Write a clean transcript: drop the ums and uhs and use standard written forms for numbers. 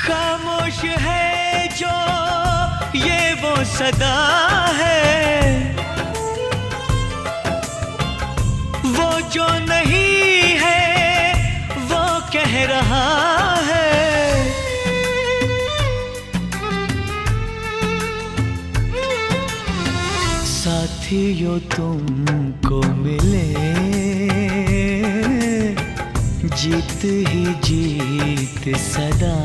खामोश है जो ये वो सदा है, वो जो नहीं है वो कह रहा है। साथियों तुमको मिले जीत ही जीत सदा।